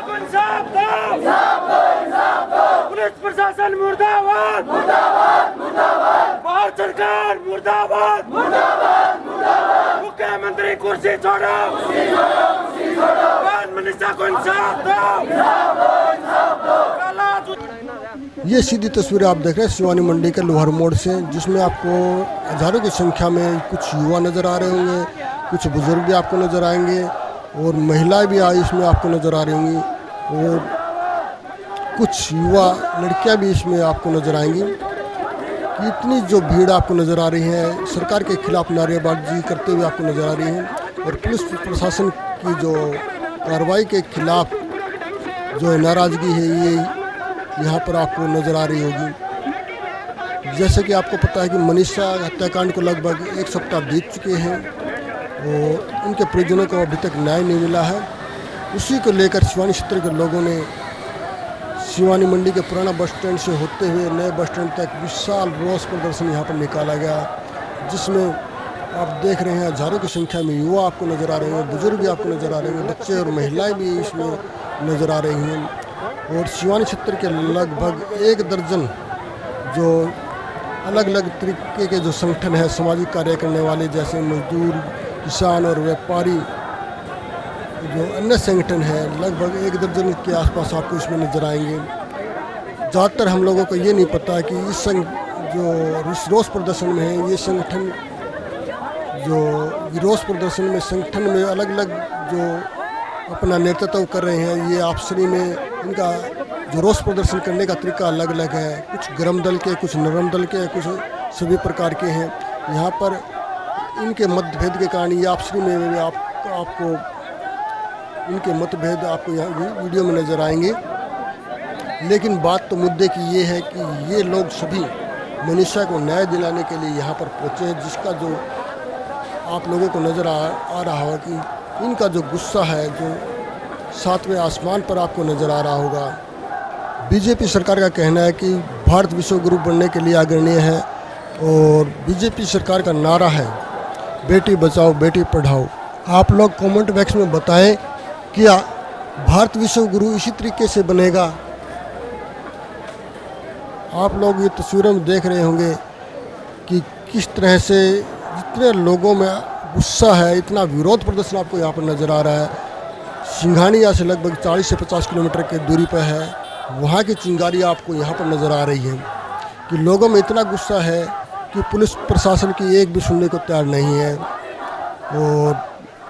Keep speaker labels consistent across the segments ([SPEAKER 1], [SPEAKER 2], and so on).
[SPEAKER 1] को इंसाफ दो, पुलिस प्रशासन मुर्दाबाद, भारत सरकार मुर्दाबाद, मुख्यमंत्री कुर्सी छोड़ो, मनीषा को इंसाफ दो।
[SPEAKER 2] ये सीधी तस्वीरें आप देख रहे हैं शिवानी मंडी के लोहार मोड़ से, जिसमें आपको हजारों की संख्या में कुछ युवा नज़र आ रहे होंगे, कुछ बुजुर्ग भी आपको नज़र आएंगे और महिलाएं भी इसमें आपको नज़र आ रही होंगी और कुछ युवा लड़कियां भी इसमें आपको नज़र आएंगी। कि इतनी जो भीड़ आपको नज़र आ रही है, सरकार के खिलाफ नारेबाजी करते हुए आपको नज़र आ रही है और पुलिस प्रशासन की जो कार्रवाई के खिलाफ जो नाराज़गी है ये यहाँ पर आपको नज़र आ रही होगी। जैसे कि आपको पता है कि मनीषा हत्याकांड को लगभग एक सप्ताह बीत चुके हैं और उनके परिजनों को अभी तक न्याय नहीं मिला है। उसी को लेकर शिवानी क्षेत्र के लोगों ने शिवानी मंडी के पुराना बस स्टैंड से होते हुए नए बस स्टैंड तक विशाल रोष प्रदर्शन यहाँ पर निकाला गया, जिसमें आप देख रहे हैं हजारों की संख्या में युवा आपको नज़र आ रहे हैं, बुजुर्ग भी आपको नज़र आ रहे हैं, बच्चे और महिलाएं भी इसमें नज़र आ रही हैं। और शिवानी क्षेत्र के लगभग 1 दर्जन जो अलग अलग तरीके के जो संगठन है, सामाजिक कार्य करने वाले, जैसे मजदूर, किसान और व्यापारी, जो अन्य संगठन है, लगभग 1 दर्जन के आसपास आपको इसमें नज़र आएंगे। ज़्यादातर हम लोगों को ये नहीं पता कि इस जो रोष प्रदर्शन में है, ये संगठन जो विरोध प्रदर्शन में संगठन में अलग अलग जो अपना नेतृत्व कर रहे हैं, ये आपसरी में इनका जो रोष प्रदर्शन करने का तरीका अलग अलग है। कुछ गर्म दल के, कुछ नरम दल के, कुछ सभी प्रकार के हैं। यहाँ पर इनके मतभेद के कारण ये आपसरी में आपको इनके मतभेद आपको यहाँ वीडियो में नज़र आएंगे। लेकिन बात तो मुद्दे की ये है कि ये लोग सभी मनीषा को न्याय दिलाने के लिए यहाँ पर पहुँचे हैं, जिसका जो आप लोगों को नज़र आ रहा होगा कि इनका जो गुस्सा है, जो 7वें आसमान पर आपको नज़र आ रहा होगा। बीजेपी सरकार का कहना है कि भारत विश्व गुरु बनने के लिए आग्रहणीय है और बीजेपी सरकार का नारा है बेटी बचाओ बेटी पढ़ाओ। आप लोग कमेंट बॉक्स में बताएं क्या भारत विश्व गुरु इसी तरीके से बनेगा। आप लोग ये तस्वीरों में देख रहे होंगे कि किस तरह से जितने लोगों में गुस्सा है, इतना विरोध प्रदर्शन आपको यहाँ पर नज़र आ रहा है। सिंघानी यहाँ से लगभग 40 से 50 किलोमीटर की दूरी पर है, वहाँ की चिंगारी आपको यहाँ पर नज़र आ रही है कि लोगों में इतना गुस्सा है कि पुलिस प्रशासन की एक भी सुनने को तैयार नहीं है। और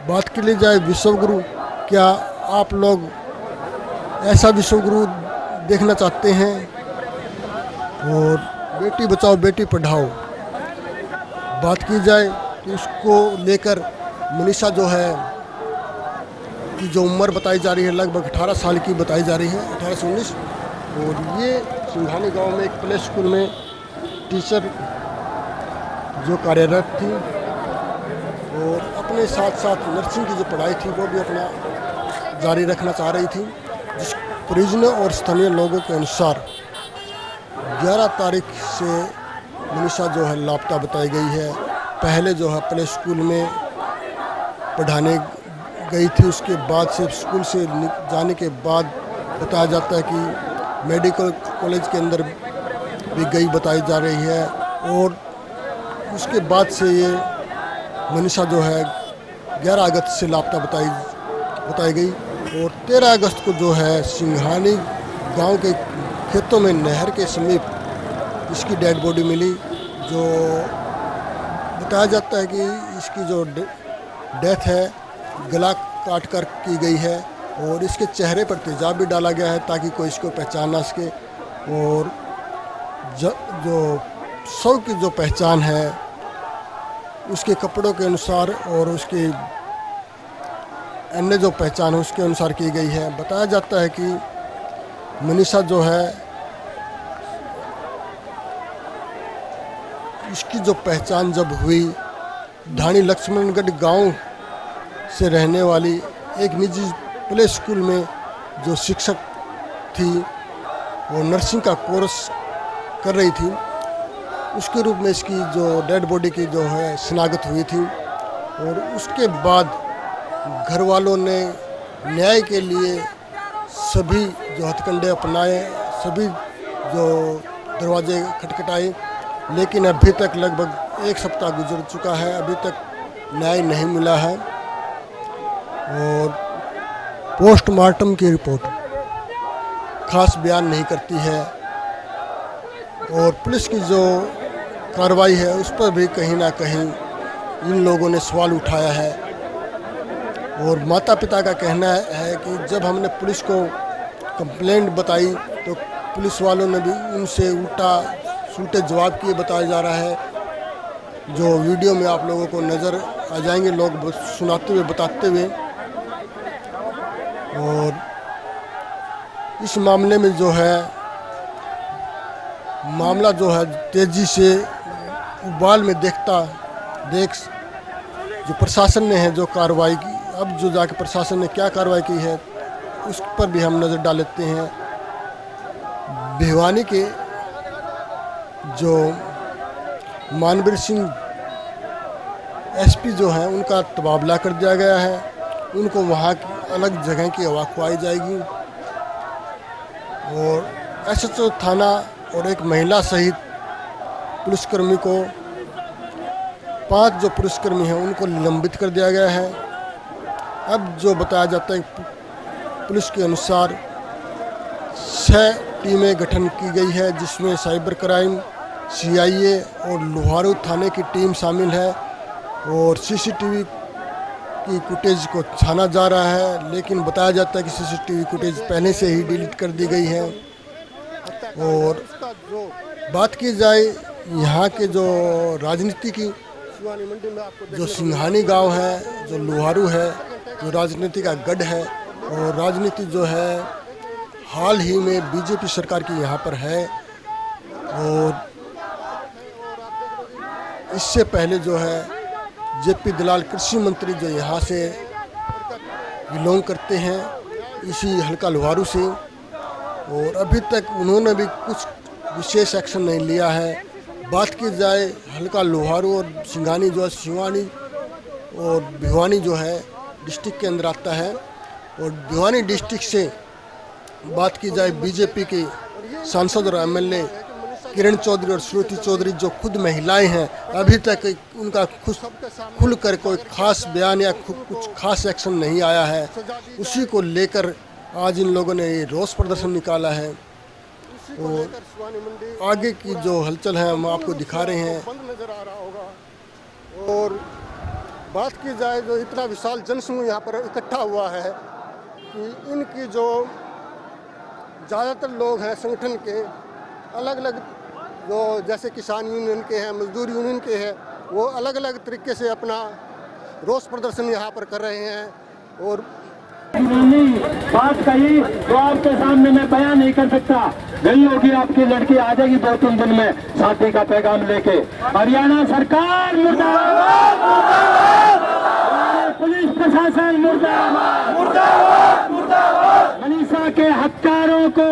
[SPEAKER 2] बात की ली जाए विश्वगुरु, क्या आप लोग ऐसा विश्वगुरु देखना चाहते हैं? और बेटी बचाओ बेटी पढ़ाओ बात की जाए तो इसको लेकर मनीषा जो है की जो उम्र बताई जा रही है लगभग 18 साल की बताई जा रही है, 18 से 19। और ये सिंघानी गांव में एक प्ले स्कूल में टीचर जो कार्यरत थी और अपने साथ साथ नर्सिंग की जो पढ़ाई थी वो भी अपना जारी रखना चाह रही थी। जिस परिजनों और स्थानीय लोगों के अनुसार 11 तारीख से मनीषा जो है लापता बताई गई है। पहले जो है प्ले स्कूल में पढ़ाने गई थी, उसके बाद से स्कूल से जाने के बाद बताया जाता है कि मेडिकल कॉलेज के अंदर भी गई बताई जा रही है। और उसके बाद से ये मनीषा जो है 11 अगस्त से लापता बताई गई। और 13 अगस्त को जो है सिंघानी गांव के खेतों में नहर के समीप इसकी डेड बॉडी मिली, जो बताया जाता है कि इसकी जो डेथ है गला काट कर की गई है और इसके चेहरे पर तेजाब भी डाला गया है ताकि कोई इसको पहचान ना सके। और जो शव की जो पहचान है उसके कपड़ों के अनुसार और उसकी अन्य जो पहचान है उसके अनुसार की गई है। बताया जाता है कि मनीषा जो है इसकी जो पहचान जब हुई, ढाणी लक्ष्मणगढ़ गांव से रहने वाली एक निजी प्ले स्कूल में जो शिक्षक थी वो नर्सिंग का कोर्स कर रही थी, उसके रूप में इसकी जो डेड बॉडी की जो है शिनाख्त हुई थी। और उसके बाद घर वालों ने न्याय के लिए सभी जो हथकंडे अपनाए, सभी जो दरवाजे खटखटाए, लेकिन अभी तक लगभग एक सप्ताह गुजर चुका है, अभी तक न्याय नहीं मिला है। और पोस्टमार्टम की रिपोर्ट खास बयान नहीं करती है और पुलिस की जो कार्रवाई है उस पर भी कहीं ना कहीं इन लोगों ने सवाल उठाया है। और माता पिता का कहना है कि जब हमने पुलिस को कंप्लेंट बताई तो पुलिस वालों ने भी उनसे उल्टा सूटे जवाब किए बताया जा रहा है, जो वीडियो में आप लोगों को नज़र आ जाएंगे, लोग सुनाते हुए बताते हुए। और इस मामले में जो है मामला जो है तेज़ी से उबाल में देख जो प्रशासन ने है जो कार्रवाई की, अब जो जाके प्रशासन ने क्या कार्रवाई की है उस पर भी हम नज़र डाल लेते हैं। भिवानी के जो मानवीर सिंह एसपी जो हैं उनका तबादला कर दिया गया है, उनको वहाँ की अलग जगह की हवा खुआई जाएगी। और एसएचओ थाना और एक महिला सहित पुलिसकर्मी को 5 जो पुलिसकर्मी हैं उनको निलंबित कर दिया गया है। अब जो बताया जाता है पुलिस के अनुसार 6 टीमें गठन की गई है, जिसमें साइबर क्राइम, सीआईए और लोहारू थाने की टीम शामिल है। और सीसीटीवी की फुटेज को छाना जा रहा है, लेकिन बताया जाता है कि सीसीटीवी फुटेज पहले से ही डिलीट कर दी गई है। और बात की जाए यहाँ के जो राजनीति की, जो सिंघानी गांव है, जो लोहारू है, जो राजनीति का गढ़ है, और राजनीति जो है हाल ही में बीजेपी सरकार की यहाँ पर है। और इससे पहले जो है जेपी दलाल कृषि मंत्री जो यहाँ से बिलोंग करते हैं, इसी हल्का लोहारू से, और अभी तक उन्होंने भी कुछ विशेष एक्शन नहीं लिया है। बात की जाए हल्का लोहारू और सिंघानी जो है सिवानी और भिवानी जो है डिस्ट्रिक्ट के अंदर आता है। और भिवानी डिस्ट्रिक्ट से बात की जाए बीजेपी के सांसद और एमएलए किरण चौधरी और श्रुति चौधरी जो खुद महिलाएं हैं, अभी तक उनका खुलकर कोई खास बयान या कुछ खास एक्शन नहीं आया है। उसी को लेकर आज इन लोगों ने ये रोष प्रदर्शन निकाला है। और आगे की जो हलचल है हम आपको दिखा रहे हैं। और बात की जाए जो इतना विशाल जनसमूह यहाँ पर इकट्ठा हुआ है कि इनकी जो ज़्यादातर लोग हैं संगठन के, अलग अलग जो जैसे किसान यूनियन के हैं, मजदूर यूनियन के हैं, वो अलग अलग तरीके से अपना रोष प्रदर्शन यहाँ पर कर रहे हैं। और
[SPEAKER 3] बात कही तो आपके सामने मैं बयान नहीं कर सकता। गई होगी आपकी लड़की, आ जाएगी 2-3 दिन में शादी का पैगाम लेके। हरियाणा सरकार मुर्दाबाद, पुलिस प्रशासन मुर्दाबाद, मनीषा के हत्यारों को,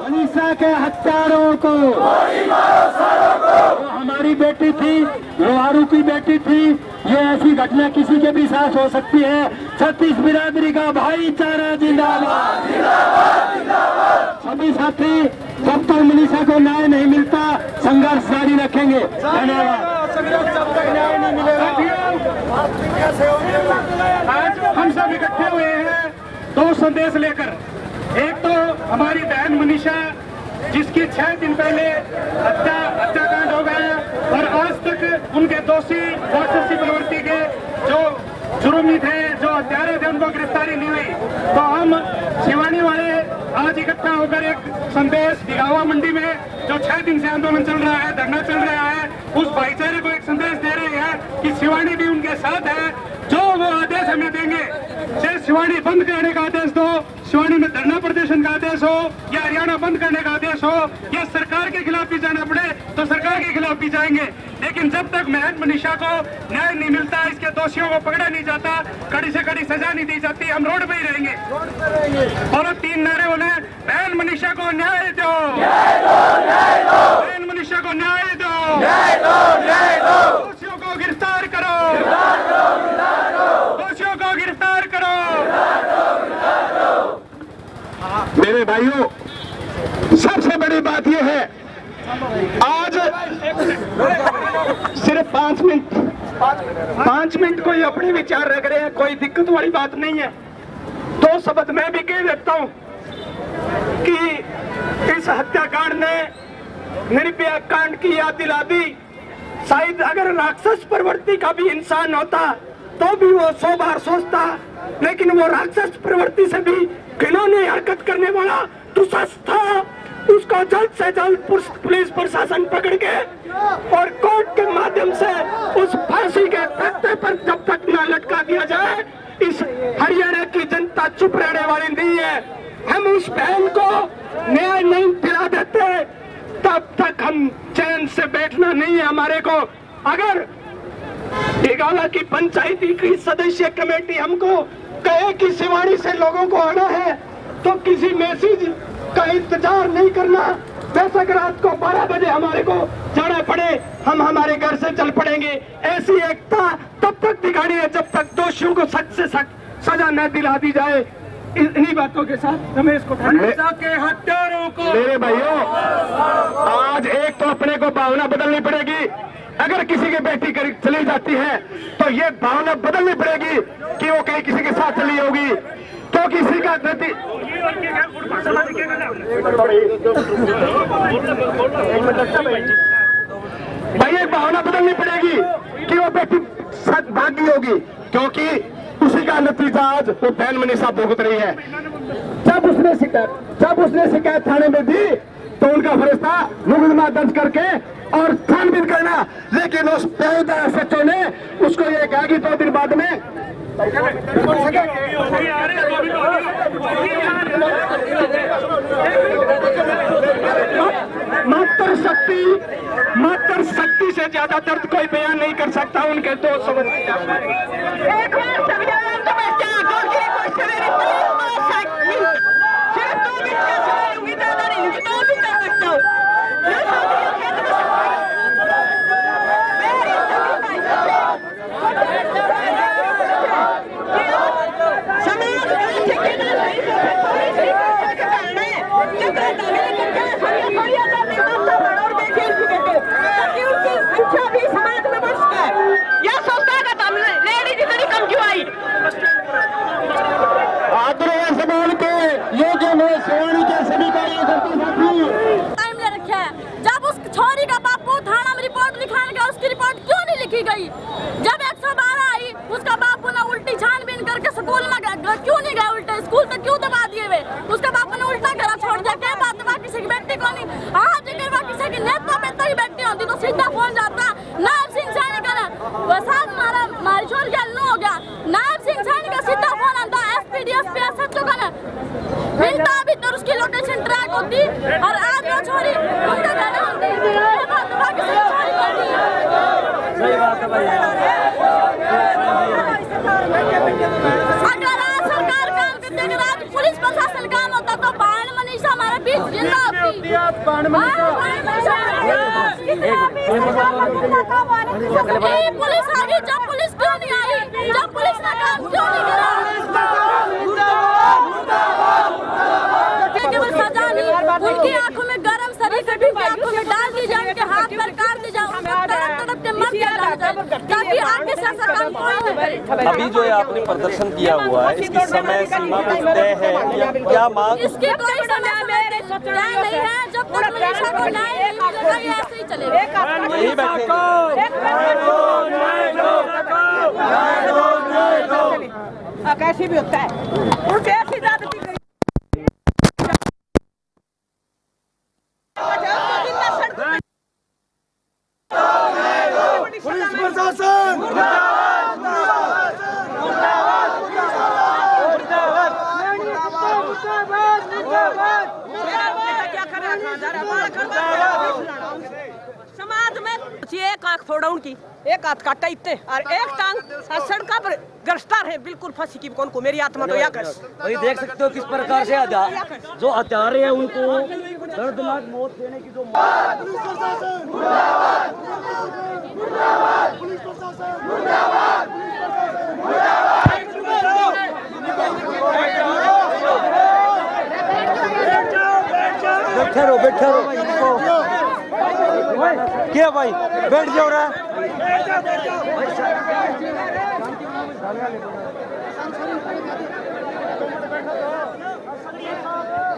[SPEAKER 3] मनीषा के हत्यारों को, वो हमारी बेटी थी, लोहारू की बेटी थी। ये ऐसी घटना किसी के भी साथ हो सकती है। छत्तीस बिरादरी का भाईचारा जिंदाबाद, सभी साथी, जब तक मनीषा को न्याय नहीं मिलता संघर्ष जारी रखेंगे। धन्यवाद।
[SPEAKER 4] आज हम सब इकट्ठे हुए हैं 2 संदेश लेकर। एक तो हमारी बहन मनीषा, जिसकी 6 दिन पहले हत्याकांड हो गया और आज तक उनके दोषी राक्षसी प्रवृत्ति के जो जुर्मी थे, जो हत्यारे थे, उनको गिरफ्तारी नहीं हुई। तो हम सिवानी वाले आज इकट्ठा होकर एक संदेश भिगावा मंडी में जो 6 दिन से आंदोलन चल रहा है, धरना चल रहा है, उस भाईचारे को एक संदेश दे रहे हैं कि सिवानी भी उनके साथ है। जो वो आदेश हमें देंगे, चाहे सिवानी बंद करने का आदेश दो, सिवानी में धरना प्रदर्शन का आदेश हो, या हरियाणा बंद करने का आदेश हो, या सरकार के खिलाफ भी जाना पड़े तो सरकार के खिलाफ भी जाएंगे। लेकिन जब तक बहन मनीषा को न्याय नहीं मिलता, इसके दोषियों को पकड़ा नहीं जाता, कड़ी से कड़ी सजा नहीं दी जाती, हम रोड पे ही रहेंगे। और 3 नारे बोले, बहन मनीषा को न्याय दो, बहन मनीषा को न्याय दो, दोषियों को गिरफ्तार करो, दोषियों को गिरफ्तार करो।
[SPEAKER 3] मेरे भाइयों, सबसे बड़ी बात यह है, आज सिर्फ 5 मिनट कोई अपने विचार रख रहे हैं, कोई दिक्कत वाली बात नहीं है। 2 शब्द मैं भी कह देता हूं कि इस हत्याकांड ने निर्भया कांड की याद दिला दी। शायद अगर राक्षस प्रवृत्ति का भी इंसान होता तो भी वो 100 बार सोचता, लेकिन वो राक्षस प्रवृत्ति से भी घिनौनी हरकत करने वाला दुष्ट था। उसको जल्द से जल्द पुलिस प्रशासन पकड़ के और कोर्ट के माध्यम से उस फांसी के तख्ते पर जब तक न लटका दिया जाए, इस हरियाणा की जनता चुप रहने वाली नहीं है। हम उस बहन को न्याय नहीं दिला देते तब तक हम चैन से बैठना नहीं है हमारे को। अगर डिगाला की पंचायती की सदस्य कमेटी हमको कहे कि सिवाड़ी से लोगों को आना है तो किसी मैसेज का इंतजार नहीं करना। बेशक रात को 12 बजे हमारे को जाना पड़े, हम हमारे घर से चल पड़ेंगे। ऐसी एकता तब तक दिखानी है जब तक दोषियों को सख्त से सख्त सजा न दिला दी जाए। इन्हीं बातों के साथ रमेश को
[SPEAKER 1] के हत्यारों को
[SPEAKER 3] मेरे भाइयों, आज एक तो अपने को भावना बदलनी पड़ेगी। अगर किसी की बेटी चली जाती है तो ये भावना बदलनी पड़ेगी कि वो कहीं किसी के साथ चली होगी तो किसी का भाई एक भावना बदलनी पड़ेगी कि वो बेटी भागी होगी, क्योंकि उसी का नतीजा आज वो बहन मनीषा भुगत रही है। जब उसने शिकायत थाने में दी तो उनका फर्ज था मुकदमा दर्ज करके और छानबीन करना, लेकिन उस बेहुदा सच्चों ने उसको ये कहा कि 2 दिन बाद में मात्र शक्ति से ज्यादा दर्द कोई बयान नहीं कर सकता। उनके 2 शब्द
[SPEAKER 5] जब 112 आई उसका बाप बोला उल्टी छानबीन करके स्कूल में क्यों नहीं गए, उल्टे स्कूल तक क्यों दबा दिए वे। उसका बाप ने उल्टा करा छोड़ दिया। क्या बात है, किसी की बेटी को नहीं। हाँ जी, किसी की नेता बेटा की बेटी होती तो सीधा फोन जाता। नायब सिंह सैनी का वैसा हमारी छोर गया नो हो गया। नायब सिंह सैनी का सीधा फोन आता SP DSP SHO का ना मिलता अभी तो उसकी लोकेशन ट्रैक होती और आज वो छोरी उनका गाना होती। अगर आज सरकार काम करती, अगर आज पुलिस प्रशासन काम होता तो बहन मनीषा हमारे बीच जिंदा होती। पुलिस आ गई, जब पुलिस क्यों नहीं आई, जब पुलिस ने काम क्यों नहीं करा। सजा नहीं, उनकी आंखों में गरम शरीर उनकी आंखों में डाल दी जाए, उनके हाथ पर काट दी जाए, तड़प के मर जाए ताकि आगे से ऐसा काम कोई न करे।
[SPEAKER 6] अभी जो आपने प्रदर्शन किया हुआ है इसकी समय सीमा कुछ तय है या क्या मांग?
[SPEAKER 5] इसके कोई समय तय नहीं है। जब तक मनीषा को न्याय नहीं मिलेगा ये ऐसे ही चलेगा।
[SPEAKER 6] यही
[SPEAKER 7] कैसी भी होता है उनके ऐसी ज्यादती
[SPEAKER 1] पुलिस प्रशासन
[SPEAKER 7] समाज में एक आंख फोड़ा उनकी, एक हाथ काटा इतने और एक टांग सड़क पर गिरफ्तार है बिल्कुल फांसी की। कौन को मेरी आत्मा तो या कर
[SPEAKER 6] वही देख सकते हो किस प्रकार से जो हत्यारे हैं उनको दर्दनाक मौत देने की जो बैठे रहो क्या भाई, बैठ जाओ रहा।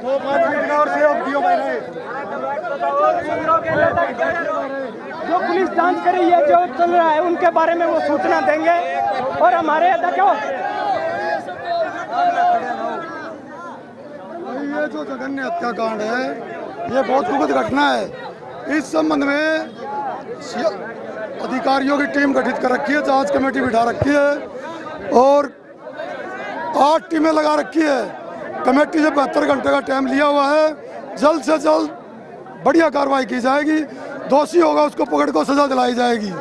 [SPEAKER 1] तो 5 मिनट का और सहयोग दियो मैंने।
[SPEAKER 8] जो पुलिस जांच कर रही है, जो चल रहा है, उनके बारे में वो सूचना देंगे। और हमारे अध्यक्ष
[SPEAKER 1] ये जो जघन्य हत्याकांड है, ये बहुत दुखद घटना है। इस संबंध में अधिकारियों की टीम गठित कर रखी है, जांच कमेटी बिठा रखी है और 8 टीमें लगा रखी है। कमेटी से 72 घंटे का टाइम लिया हुआ है। जल्द से जल्द बढ़िया कार्रवाई की जाएगी, दोषी होगा उसको पकड़ को सजा दिलाई जाएगी।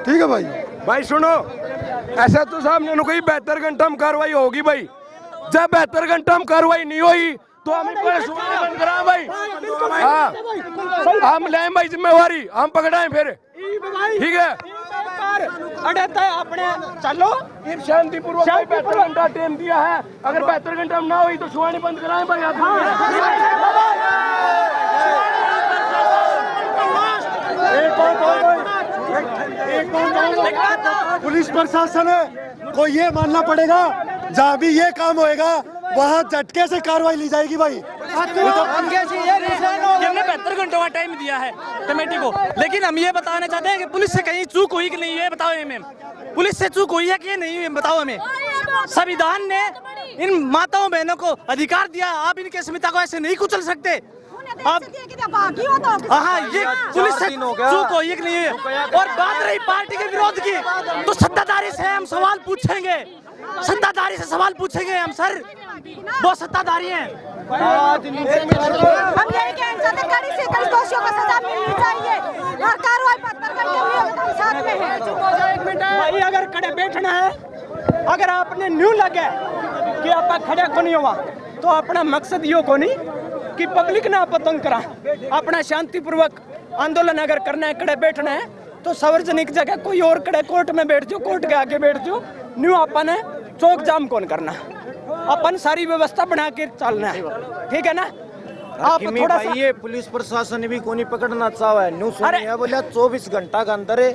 [SPEAKER 1] ठीक है भाई।
[SPEAKER 9] भाई सुनो, ऐसा तो सामने ने कोई 72 घंटा में कार्रवाई होगी भाई। जब 72 घंटा में कार्रवाई नहीं हुई तो हम बंद करा भाई। हाँ, हम लें भाई जिम्मेवारी, हम पकड़ाएं फिर। ठीक है,
[SPEAKER 8] अड़ता है अपने चलो
[SPEAKER 9] शांतिपूर्वक 72 घंटा टाइम दिया है। अगर 72 घंटा में ना हुई तो सुहानी बंद कराएं भाई।
[SPEAKER 1] पुलिस प्रशासन को ये मानना पड़ेगा, जहाँ भी ये काम होएगा वहाँ झटके से कार्रवाई ली जाएगी भाई।
[SPEAKER 8] हमने 72 घंटों का टाइम दिया है कमेटी को, लेकिन हम ये बताना चाहते हैं कि पुलिस से कहीं चूक हुई कि नहीं, ये बताओ मैम। पुलिस से चूक हुई है कि नहीं, ये बताओ हमें। संविधान ने इन माताओं बहनों को अधिकार दिया, आप इनकी अस्मिता को ऐसे नहीं कुचल सकते। आप हाँ, ये पुलिस से चूक हुई कि नहीं है। और बात रही पार्टी के विरोध की, तो सत्ताधारी से हम सवाल पूछेंगे, सत्ताधारी से सवाल पूछेंगे हम। सर, वो सत्ताधारी हैं।
[SPEAKER 5] हम यही कहना चाहते हैं, कड़ी से कड़ी दोषियों को सजा मिलनी चाहिए और कार्रवाई 72 घंटे हुई साथ में है।
[SPEAKER 8] भाई अगर खड़े बैठना है, अगर आपने न्यू लगे कि आप खड़े को नहीं हुआ, तो अपना मकसद यो को नहीं कि पब्लिक ना पतंग करा। अपना शांतिपूर्वक आंदोलन अगर करना है, खड़े बैठना है, तो सार्वजनिक जगह कोई और खड़े कोर्ट में बैठ जाओ, कोर्ट के आगे बैठ जाओ। न्यू अपन है चौक जाम कौन करना, अपन सारी व्यवस्था बना के चलना है। ठीक है ना। आप थोड़ा सा
[SPEAKER 6] ये पुलिस प्रशासन भी को नहीं पकड़ना चाहा है। न्यू सुनिए बोला 24 घंटा का अंदर है,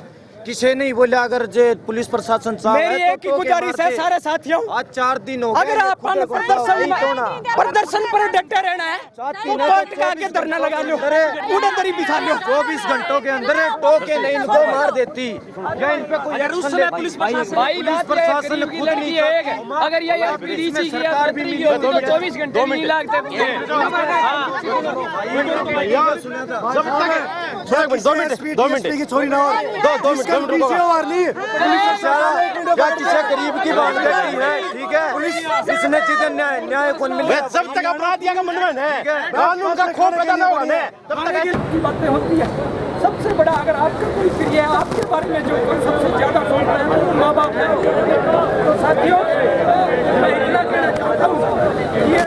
[SPEAKER 6] किसे नहीं बोला। अगर जे पुलिस प्रशासन चाहे
[SPEAKER 8] मेरी एक ही गुजारिश है सारे साथियों,
[SPEAKER 6] आज 4 दिन हो गए।
[SPEAKER 8] अगर अपन प्रदर्शन पर डटे रहना है तो कोर्ट के आगे धरना लगा लो, उड़े दरी बिछा लो।
[SPEAKER 6] 24 घंटों के अंदर टोके नहीं इनको मार देती। या इन पे कोई
[SPEAKER 8] उस समय पुलिस प्रशासन खुद नहीं है। अगर ये एसपीडीसी की सरकार भी मिली तो 24 घंटे नहीं लगते।
[SPEAKER 1] 2 मिनट की छोरी ना हो, 2 मिनट
[SPEAKER 6] गरीब की बात करती है। ठीक है, इसने चीजें न्याय कौन मिले।
[SPEAKER 9] जब तक अपराधियों का मनोरंजन है, कानून का खौफ पैदा न होगा तब तक
[SPEAKER 8] की बातें होती है। सबसे बड़ा अगर आपका कोई प्रिय है, आपके बारे में जो कोई सबसे ज्यादा सोचता है वो माँ बाप है। तो साथियों, मैं इतना कहना चाहता हूँ, ये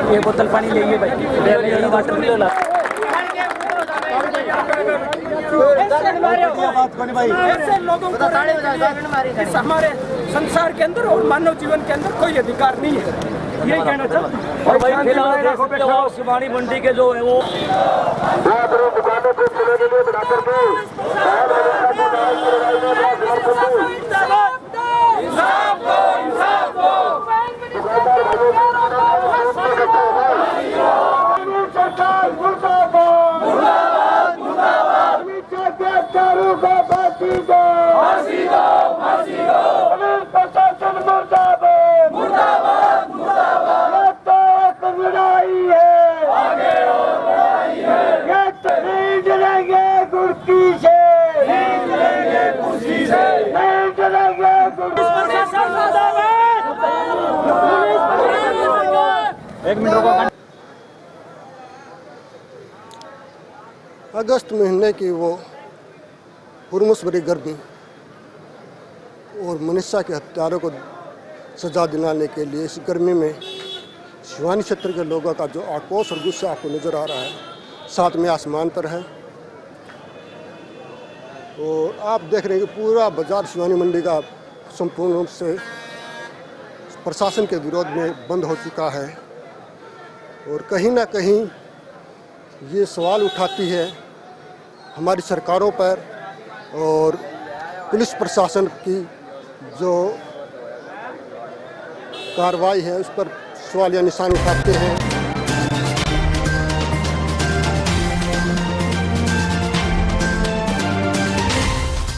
[SPEAKER 8] ये बोतल पानी ले भाई, वाटर मिलो ला। ऐसे लोगों को हमारे संसार के अंदर और मानव जीवन के अंदर कोई अधिकार नहीं है, यही कहना चाहता हूँ।
[SPEAKER 6] और भाई फिलहाल शिवानी मंडी के जो है वो
[SPEAKER 2] अगस्त महीने की वो हुरमुस भरी गर्मी और मनीषा के हत्यारों को सजा दिलाने के लिए इस गर्मी में शिवानी क्षेत्र के लोगों का जो आक्रोश और गुस्सा आपको नज़र आ रहा है, साथ में आसमान पर है। और आप देख रहे हैं कि पूरा बाजार शिवानी मंडी का संपूर्ण रूप से प्रशासन के विरोध में बंद हो चुका है। और कहीं ना कहीं ये सवाल उठाती है हमारी सरकारों पर और पुलिस प्रशासन की जो कार्रवाई है उस पर सवालिया निशान उठाते हैं।